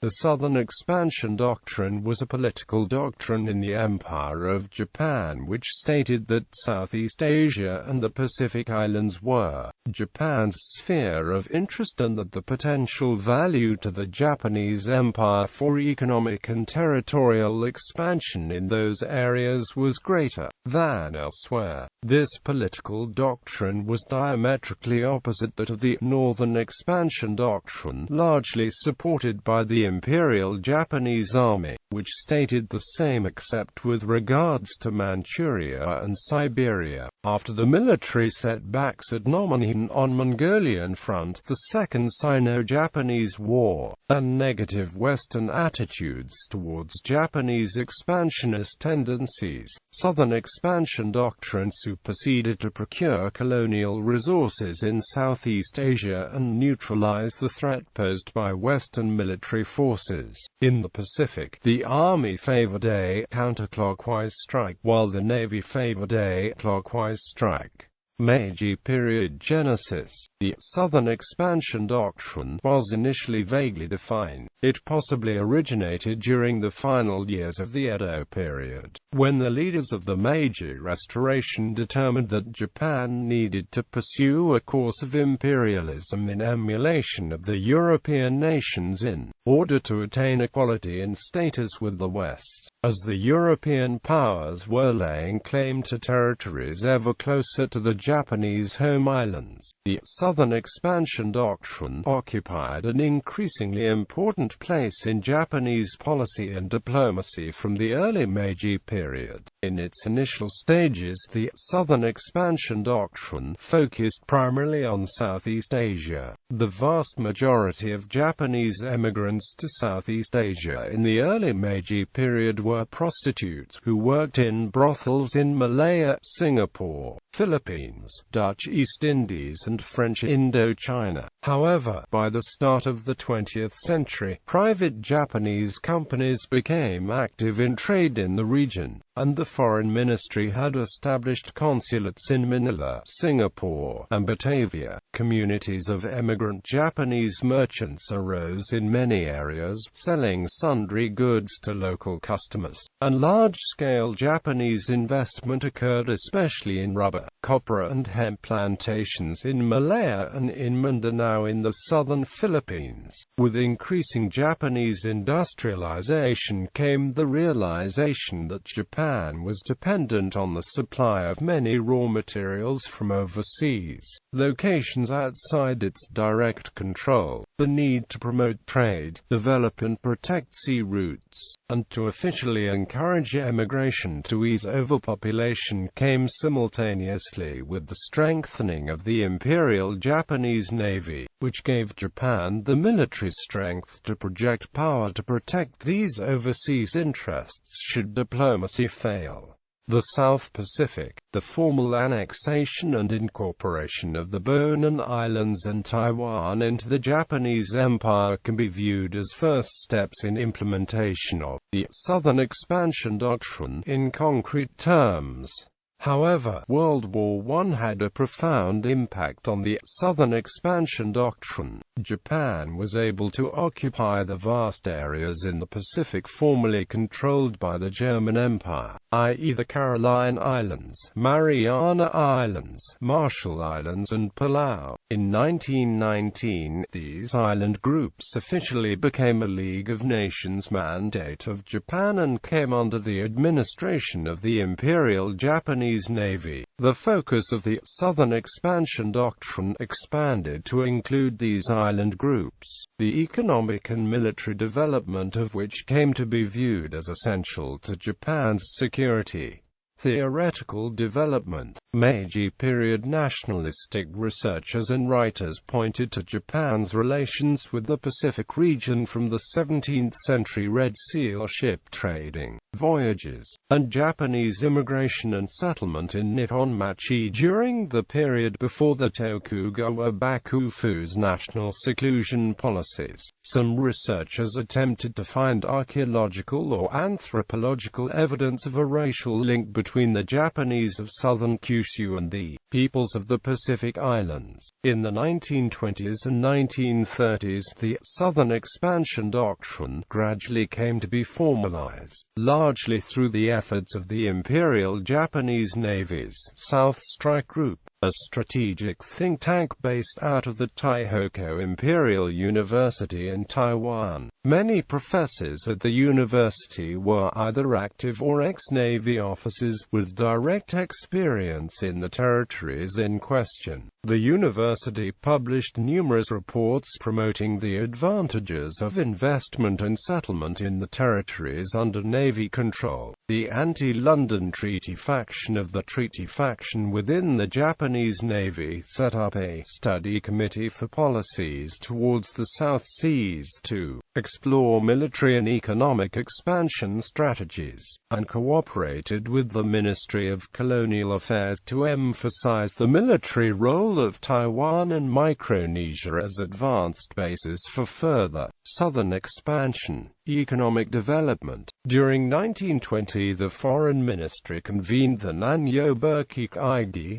The Southern Expansion Doctrine was a political doctrine in the Empire of Japan which stated that Southeast Asia and the Pacific Islands were Japan's sphere of interest and that the potential value to the Japanese Empire for economic and territorial expansion in those areas was greater than elsewhere. This political doctrine was diametrically opposite that of the Northern Expansion Doctrine, largely supported by the Imperial Japanese Army, which stated the same except with regards to Manchuria and Siberia. After the military setbacks at Nomonhan on Mongolian front, the Second Sino-Japanese War, and negative Western attitudes towards Japanese expansionist tendencies, Southern Expansion Doctrine superseded to procure colonial resources in Southeast Asia and neutralize the threat posed by Western military forces. In the Pacific, the Army favored a counterclockwise strike, while the Navy favored a clockwise strike. Meiji period genesis. The Southern Expansion Doctrine was initially vaguely defined. It possibly originated during the final years of the Edo period, when the leaders of the Meiji Restoration determined that Japan needed to pursue a course of imperialism in emulation of the European nations in order to attain equality in status with the West, as the European powers were laying claim to territories ever closer to the Japanese home islands. The Southern Expansion Doctrine occupied an increasingly important place in Japanese policy and diplomacy from the early Meiji period. In its initial stages, the Southern Expansion Doctrine focused primarily on Southeast Asia. The vast majority of Japanese emigrants to Southeast Asia in the early Meiji period were prostitutes who worked in brothels in Malaya, Singapore, Philippines, Dutch East Indies and French Indochina. However, by the start of the 20th century, private Japanese companies became active in trade in the region, and the Foreign Ministry had established consulates in Manila, Singapore, and Batavia. Communities of emigrant Japanese merchants arose in many areas, selling sundry goods to local customers, and large-scale Japanese investment occurred especially in rubber, copra and hemp plantations in Malaya and in Mindanao in the southern Philippines. With increasing Japanese industrialization came the realization that Japan was dependent on the supply of many raw materials from overseas locations outside its direct control, the need to promote trade, develop and protect sea routes, and to officially encourage emigration to ease overpopulation came simultaneously with the strengthening of the Imperial Japanese Navy, which gave Japan the military strength to project power to protect these overseas interests should diplomacy fail. The South Pacific, the formal annexation and incorporation of the Bonin Islands and Taiwan into the Japanese Empire can be viewed as first steps in implementation of the Southern Expansion Doctrine in concrete terms. However, World War I had a profound impact on the Southern Expansion Doctrine. Japan was able to occupy the vast areas in the Pacific formerly controlled by the German Empire, i.e. the Caroline Islands, Mariana Islands, Marshall Islands and Palau. In 1919, these island groups officially became a League of Nations mandate of Japan and came under the administration of the Imperial Japanese Navy. The focus of the Southern Expansion Doctrine expanded to include these island groups, the economic and military development of which came to be viewed as essential to Japan's security. Theoretical development. Meiji period nationalistic researchers and writers pointed to Japan's relations with the Pacific region from the 17th century Red Seal ship trading voyages, and Japanese immigration and settlement in Nihonmachi during the period before the Tokugawa Bakufu's national seclusion policies. Some researchers attempted to find archaeological or anthropological evidence of a racial link between between the Japanese of southern Kyushu and the peoples of the Pacific Islands. In the 1920s and 1930s, the Southern Expansion Doctrine gradually came to be formalized, largely through the efforts of the Imperial Japanese Navy's South Strike Group, a strategic think tank based out of the Taihoku Imperial University in Taiwan. Many professors at the university were either active or ex-Navy officers, with direct experience in the territories in question. The university published numerous reports promoting the advantages of investment and settlement in the territories under Navy control. The anti-London Treaty faction of the Treaty faction within the Japanese Navy set up a study committee for policies towards the South Seas to explore military and economic expansion strategies, and cooperated with the Ministry of Colonial Affairs to emphasize the military role of Taiwan and Micronesia as advanced bases for further southern expansion, economic development. During 1920, the Foreign Ministry convened the Nanyo Burkik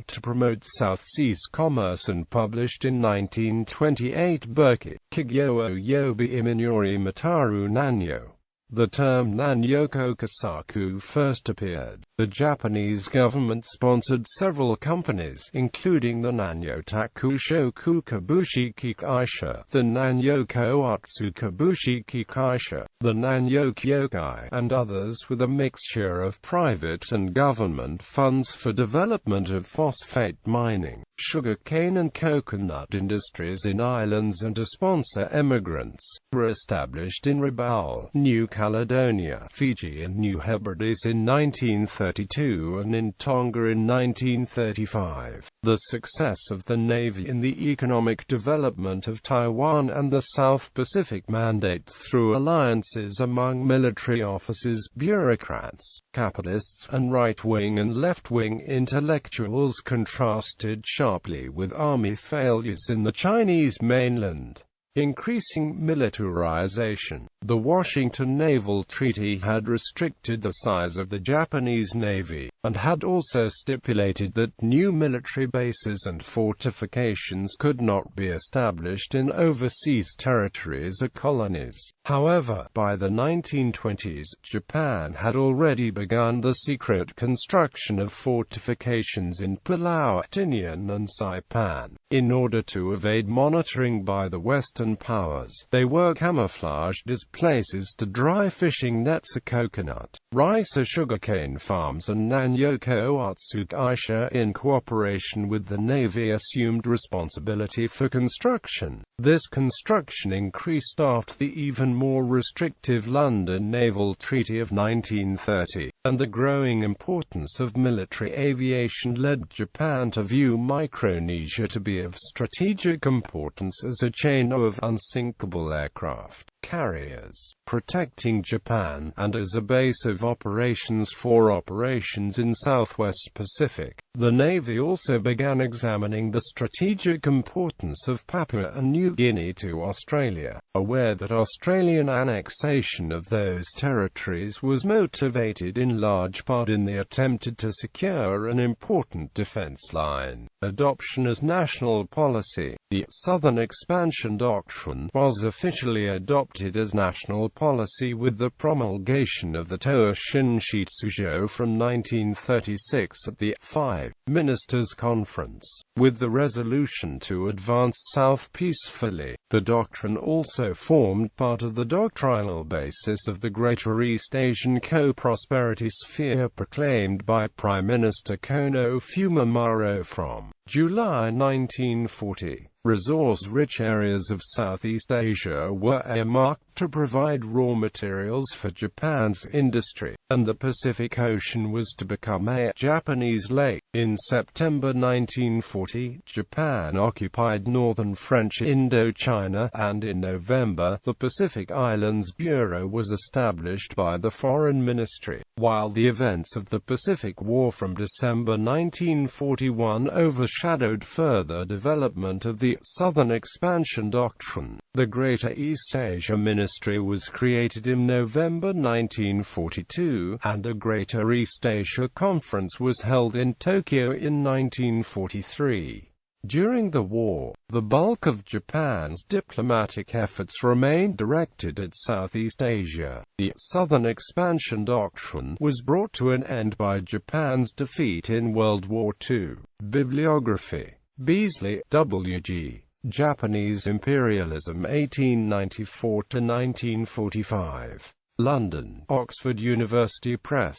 to promote South Seas commerce and published in 1928 Burkik Kigyo Yobi Iminori Mataru Nanyo. The term Nanyoko Kasaku first appeared. The Japanese government sponsored several companies, including the Nanyo Takushoku Kabushi Kikaisha, the Nanyoko Atsu Kabushi Kikaisha, the Nanyo Kyokai, and others, with a mixture of private and government funds for development of phosphate mining, sugarcane and coconut industries in islands and to sponsor emigrants, were established in Rabaul, New Caledonia, Fiji and New Hebrides in 1932 and in Tonga in 1935. The success of the Navy in the economic development of Taiwan and the South Pacific Mandate through alliances among military officers, bureaucrats, capitalists, and right-wing and left-wing intellectuals contrasted sharply with Army failures in the Chinese mainland. Increasing militarization. The Washington Naval Treaty had restricted the size of the Japanese Navy, and had also stipulated that new military bases and fortifications could not be established in overseas territories or colonies. However, by the 1920s, Japan had already begun the secret construction of fortifications in Palau, Tinian and Saipan. In order to evade monitoring by the Western powers, they were camouflaged as places to dry fishing nets, a coconut, rice or sugarcane farms, and Nanyoko Atsukaisha, in cooperation with the Navy, assumed responsibility for construction. This construction increased after the even more restrictive London Naval Treaty of 1930, and the growing importance of military aviation led Japan to view Micronesia to be of strategic importance as a chain of unsinkable aircraft carriers, protecting Japan, and as a base of operations for operations in Southwest Pacific. The Navy also began examining the strategic importance of Papua and New Guinea to Australia, aware that Australian annexation of those territories was motivated in large part in the attempt to secure an important defense line. Adoption as national policy. The Southern Expansion Doctrine was officially adopted as national policy with the promulgation of the Toa Shinshitsujo from 1936 at the Five Ministers' Conference, with the resolution to advance south peacefully. The doctrine also formed part of the doctrinal basis of the Greater East Asian Co-Prosperity Sphere proclaimed by Prime Minister Kono Fumimaro from July 1940. Resource-rich areas of Southeast Asia were earmarked to provide raw materials for Japan's industry, and the Pacific Ocean was to become a Japanese lake. In September 1940, Japan occupied northern French Indochina, and in November, the Pacific Islands Bureau was established by the Foreign Ministry. While the events of the Pacific War from December 1941 overshadowed further development of the Southern Expansion Doctrine, the Greater East Asia Ministry Ministry was created in November 1942, and a Greater East Asia Conference was held in Tokyo in 1943. During the war, the bulk of Japan's diplomatic efforts remained directed at Southeast Asia. The Southern Expansion Doctrine was brought to an end by Japan's defeat in World War II. Bibliography. Beasley, W.G. Japanese Imperialism 1894–1945. London, Oxford University Press.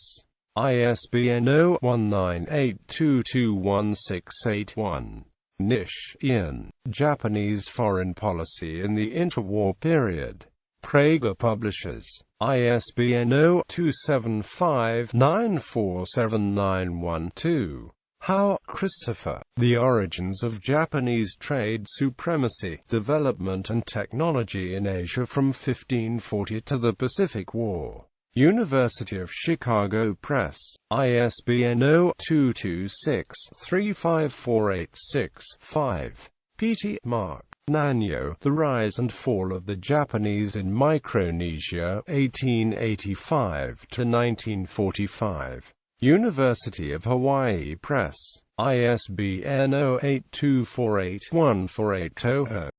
ISBN 0-1982216881. Nish, Ian. Japanese Foreign Policy in the Interwar Period. Prager Publishers. ISBN 0-275-947912. Howe, Christopher. The Origins of Japanese Trade Supremacy, Development and Technology in Asia from 1540 to the Pacific War. University of Chicago Press. ISBN 0-226-35486-5. Petey, Mark. Nanyo, The Rise and Fall of the Japanese in Micronesia, 1885–1945. University of Hawaii Press. ISBN 0-8248-14800.